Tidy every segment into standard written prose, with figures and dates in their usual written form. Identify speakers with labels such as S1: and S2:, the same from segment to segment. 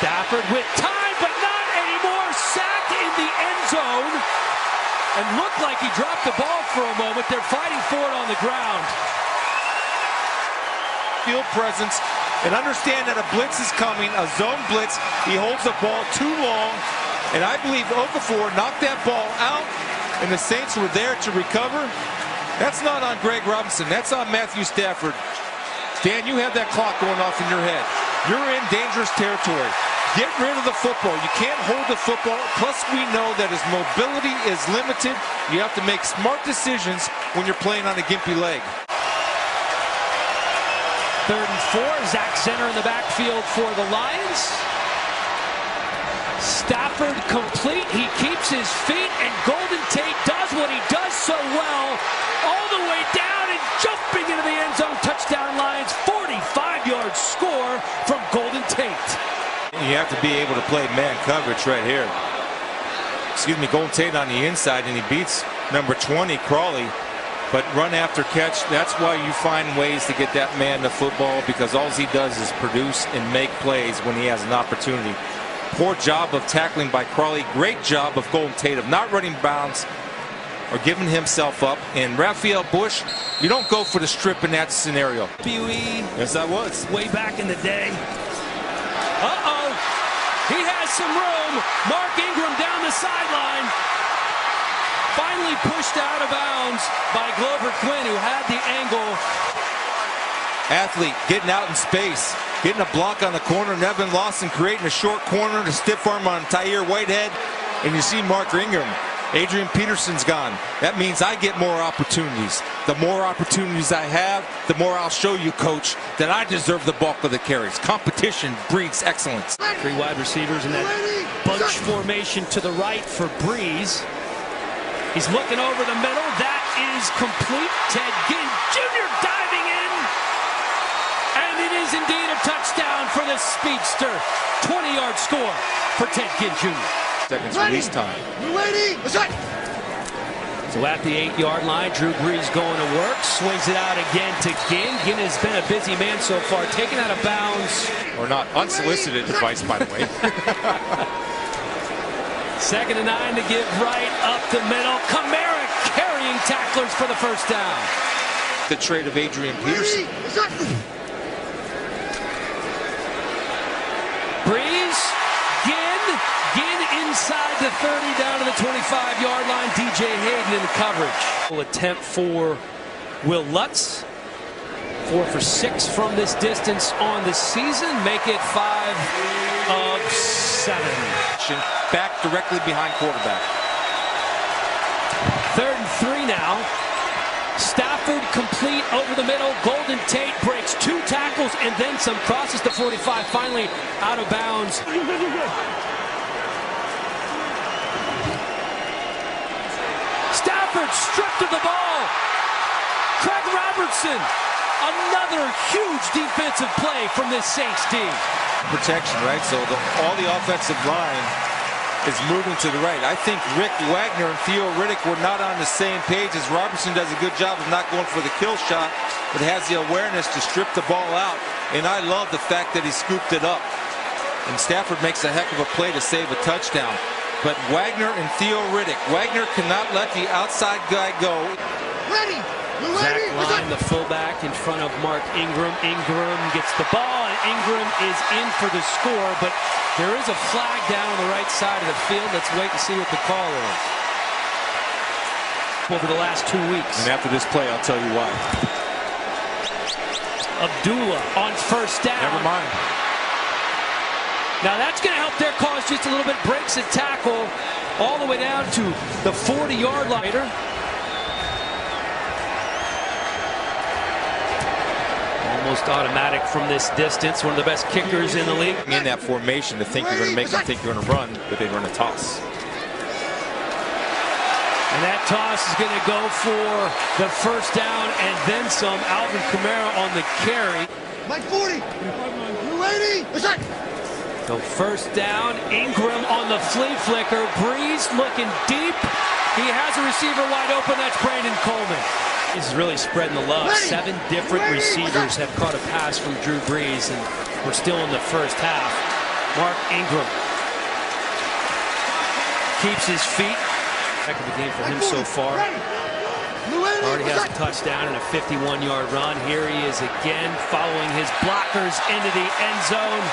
S1: Stafford with time, but not anymore. Sacked in the end zone. And looked like he dropped the ball for a moment. They're fighting for it on the ground.
S2: Field presence, and understand that a blitz is coming, a zone blitz. He holds the ball too long, and I believe Okafor knocked that ball out, and the Saints were there to recover. That's not on Greg Robinson. That's on Matthew Stafford. Dan, you have that clock going off in your head. You're in dangerous territory. Get rid of the football. You can't hold the football. Plus, we know that his mobility is limited. You have to make smart decisions when you're playing on a gimpy leg.
S1: 3rd and 4. Zach Zenner in the backfield for the Lions. Stafford complete. He keeps his feet, and Golden Tate does what he does so well. All the way down and jumping into the end zone. Touchdown Lions. 45-yard score from Golden Tate.
S2: You have to be able to play man coverage right here. Excuse me, Golden Tate on the inside, and he beats number 20, Crawley. But run after catch, that's why you find ways to get that man the football, because all he does is produce and make plays when he has an opportunity. Poor job of tackling by Crawley. Great job of Golden Tate of not running bounds or giving himself up. And Raphael Bush, you don't go for the strip in that scenario.
S1: BUE.
S2: Yes, I was.
S1: Way back in the day. Uh-oh. He has some room. Mark Ingram down the sideline. Finally pushed out of bounds by Glover Quinn, who had the angle.
S2: Athlete getting out in space. Getting a block on the corner. Nevin Lawson creating a short corner to stiff arm on Tyre Whitehead. And you see Mark Ingram. Adrian Peterson's gone. That means I get more opportunities. The more opportunities I have, the more I'll show you, coach, that I deserve the bulk of the carries. Competition breeds excellence.
S1: 3 wide receivers in that bunch formation to the right for Breeze. He's looking over the middle. That is complete. Ted Ginn Jr. diving in. And it is indeed a touchdown for the speedster. 20-yard score for Ted Ginn Jr.
S2: Seconds release time.
S1: So at the 8-yard line, Drew Brees going to work. Swings it out again to Ginn. Ginn has been a busy man so far. Taken out of bounds.
S2: Or not. Unsolicited advice, by the way.
S1: 2nd and 9 to give right up the middle. Kamara carrying tacklers for the first down.
S2: The trade of Adrian Peterson.
S1: Breeze, Ginn inside the 30, down to the 25-yard line. DJ Hayden in the coverage. Will attempt for Will Lutz. 4 for 6 from this distance on the season. Make it 5 of 7.
S2: Back directly behind quarterback.
S1: 3rd and 3 now. Stafford complete over the middle. Golden Tate breaks 2 tackles and then some. Crosses the 45. Finally out of bounds. Stafford stripped of the ball. Craig Robertson. Another huge defensive play from this Saints team.
S2: Protection, right? So all the offensive line is moving to the right. I think Rick Wagner and Theo Riddick were not on the same page, as Robertson does a good job of not going for the kill shot, but has the awareness to strip the ball out. And I love the fact that he scooped it up. And Stafford makes a heck of a play to save a touchdown. But Wagner and Theo Riddick. Wagner cannot let the outside guy go.
S3: Ready!
S1: Zach Line, the fullback, in front of Mark Ingram. Ingram gets the ball, and Ingram is in for the score, but there is a flag down on the right side of the field. Let's wait and see what the call is. Over the last 2 weeks.
S2: And after this play, I'll tell you why.
S1: Abdullah on first down.
S2: Never mind.
S1: Now that's going to help their cause just a little bit. Breaks a tackle all the way down to the 40-yard line. Almost automatic from this distance. One of the best kickers in the league.
S2: In that formation to think you're going to make them think you're going to run, but they run a toss.
S1: And that toss is going to go for the first down and then some. Alvin Kamara on the carry.
S3: Mike 40. You ready?
S1: So first down, Ingram on the flea flicker. Breeze looking deep. He has a receiver wide open. That's Brandon Coleman. He's really spreading the love. 7 different receivers have caught a pass from Drew Brees, and we're still in the first half. Mark Ingram keeps his feet. Heck of a game for him so far. Already has a touchdown and a 51-yard run. Here he is again, following his blockers into the end zone.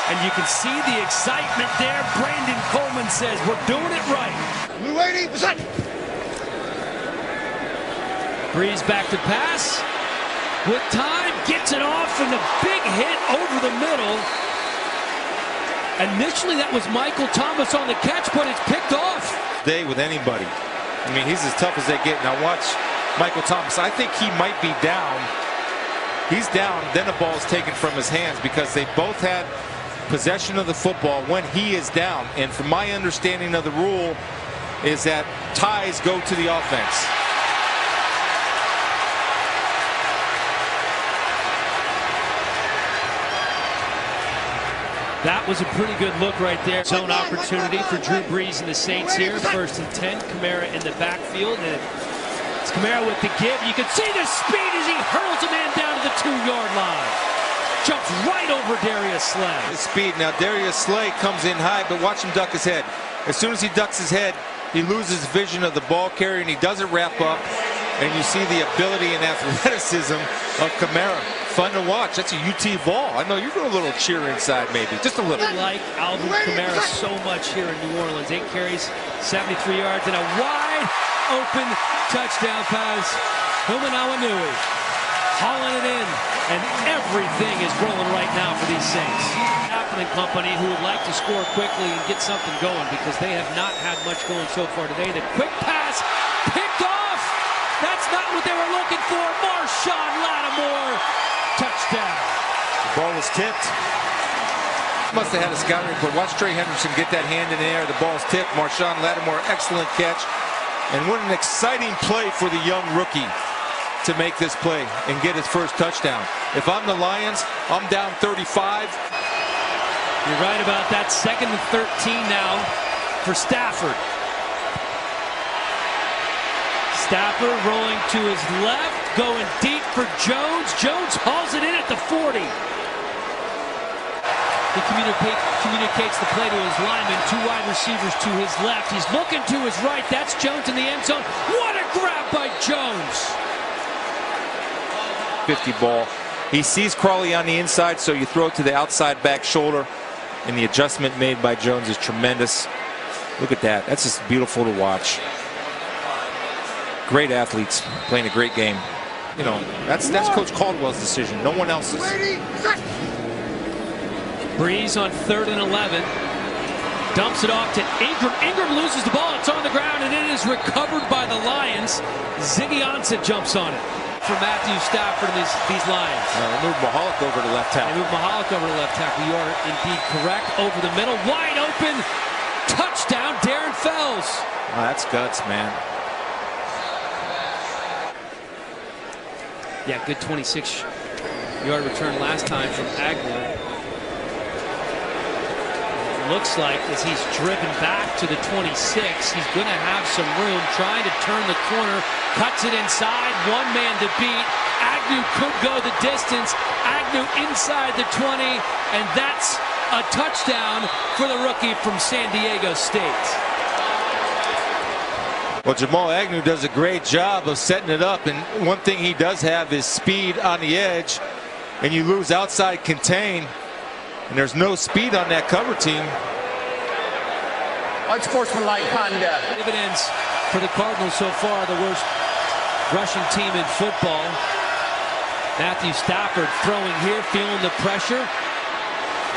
S1: And you can see the excitement there. Brandon Coleman says, we're doing it right.
S3: Blue 80, what's that?
S1: Breeze back to pass. With time, gets it off, and a big hit over the middle. Initially, that was Michael Thomas on the catch, but it's picked off.
S2: Day with anybody. I mean, he's as tough as they get. Now watch Michael Thomas. I think he might be down. He's down, then the ball is taken from his hands because they both had possession of the football when he is down. And from my understanding of the rule is that ties go to the offense.
S1: That was a pretty good look right there. Zone opportunity for Drew Brees and the Saints here. 1st and 10. Kamara in the backfield. And it's Kamara with the give. You can see the speed as he hurls a man down to the 2-yard line. Jumps right over Darius Slay.
S2: His speed. Now Darius Slay comes in high, but watch him duck his head. As soon as he ducks his head, he loses vision of the ball carrier, and he doesn't wrap up. And you see the ability and athleticism of Kamara. Fun to watch. That's a UT ball. I know you're going a little cheer inside, maybe. Just a little.
S1: I like Alvin Kamara so much here in New Orleans. 8 carries, 73 yards, and a wide open touchdown pass. Humanawinui hauling it in, and everything is rolling right now for these Saints. Kaplan and company, who would like to score quickly and get something going because they have not had much going so far today. The quick pass picked off. That's not what they were looking for. Marshawn Lattimore. Touchdown.
S2: The ball was tipped. Must have had a scouting report. Watch Trey Henderson get that hand in the air. The ball's tipped. Marshawn Lattimore, excellent catch. And what an exciting play for the young rookie to make this play and get his first touchdown. If I'm the Lions, I'm down 35.
S1: You're right about that. 2nd and 13 now for Stafford. Stafford rolling to his left, going deep for Jones. Jones hauls it in at the 40. He communicates the play to his lineman. 2 wide receivers to his left. He's looking to his right. That's Jones in the end zone. What a grab by Jones.
S2: 50 ball. He sees Crawley on the inside, so you throw it to the outside back shoulder. And the adjustment made by Jones is tremendous. Look at that. That's just beautiful to watch. Great athletes playing a great game. You know, that's Coach Caldwell's decision. No one else's.
S1: Breeze on 3rd and 11. Dumps it off to Ingram. Ingram loses the ball. It's on the ground, and it is recovered by the Lions. Ziggy Ansah jumps on it for Matthew Stafford and these Lions.
S2: They moved Mahalik over to left tackle.
S1: They moved Mahalik over to left tackle. You are indeed correct. Over the middle. Wide open. Touchdown, Darren Fells.
S2: Oh, that's guts, man.
S1: Yeah, good 26-yard return last time from Agnew. Looks like as he's driven back to the 26, he's going to have some room, trying to turn the corner, cuts it inside, 1 man to beat. Agnew could go the distance. Agnew inside the 20, and that's a touchdown for the rookie from San Diego State.
S2: Well, Jamal Agnew does a great job of setting it up, and one thing he does have is speed on the edge, and you lose outside contain, and there's no speed on that cover team.
S4: Unsportsmanlike conduct.
S1: Dividends for the Cardinals so far, the worst rushing team in football. Matthew Stafford throwing here, feeling the pressure.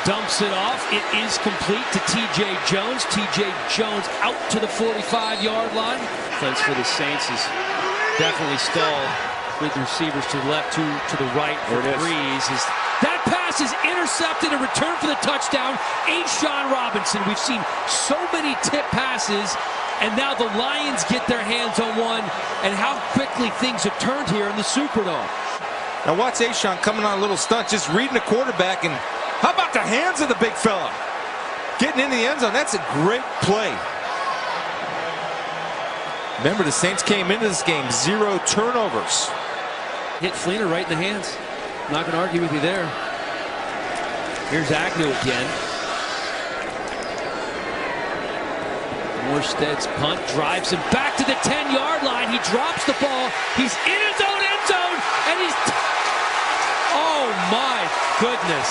S1: Dumps it off. It is complete to T.J. Jones. T.J. Jones out to the 45-yard line. Defense for the Saints is definitely stalled with receivers to the left, to the right for Breeze. That pass is intercepted and returned for the touchdown. A'Shawn Robinson. We've seen so many tip passes, and now the Lions get their hands on one, and how quickly things have turned here in the Superdome.
S2: Now watch A'Shawn coming on a little stunt, just reading the quarterback, and how about the hands of the big fella? Getting in the end zone, that's a great play. Remember, the Saints came into this game 0 turnovers.
S1: Hit Fleener right in the hands. Not going to argue with you there. Here's Agnew again. Morstead's punt drives him back to the 10-yard line. He drops the ball. He's in his own end zone, and he's... Oh, my goodness.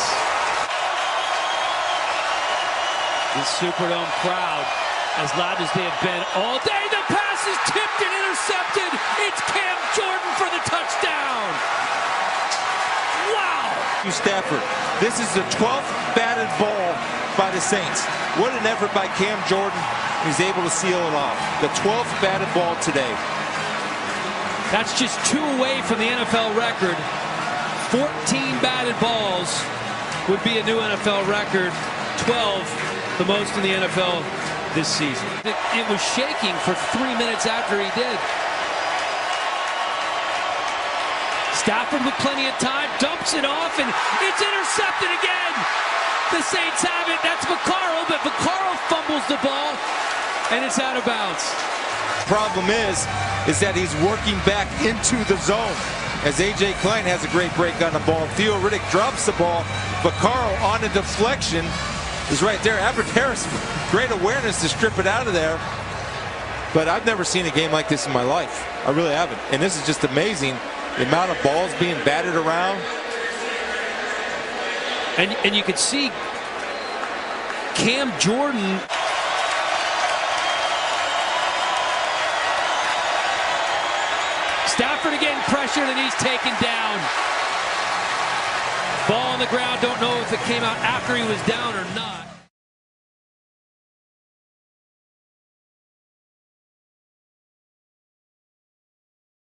S1: The Superdome crowd, as loud as they have been all day. The pass is tipped and intercepted. It's Cam Jordan for the touchdown. Wow.
S2: Stafford. This is the 12th batted ball by the Saints. What an effort by Cam Jordan. He's able to seal it off. The 12th batted ball today.
S1: That's just 2 away from the NFL record. 14 batted balls would be a new NFL record. 12, the most in the NFL this season. It was shaking for 3 minutes after he did. Stafford with plenty of time, dumps it off, and it's intercepted again. The Saints have it. That's Vaccaro, but Vaccaro fumbles the ball, and it's out of bounds.
S2: Problem is that he's working back into the zone. As A.J. Klein has a great break on the ball. Theo Riddick drops the ball. Vaccaro on a deflection is right there. Everett Harris, great awareness to strip it out of there. But I've never seen a game like this in my life. I really haven't. And this is just amazing. The amount of balls being batted around.
S1: And you could see Cam Jordan. Stafford again pressured, and he's taken down. Ball on the ground. Don't know if it came out after he was down or not.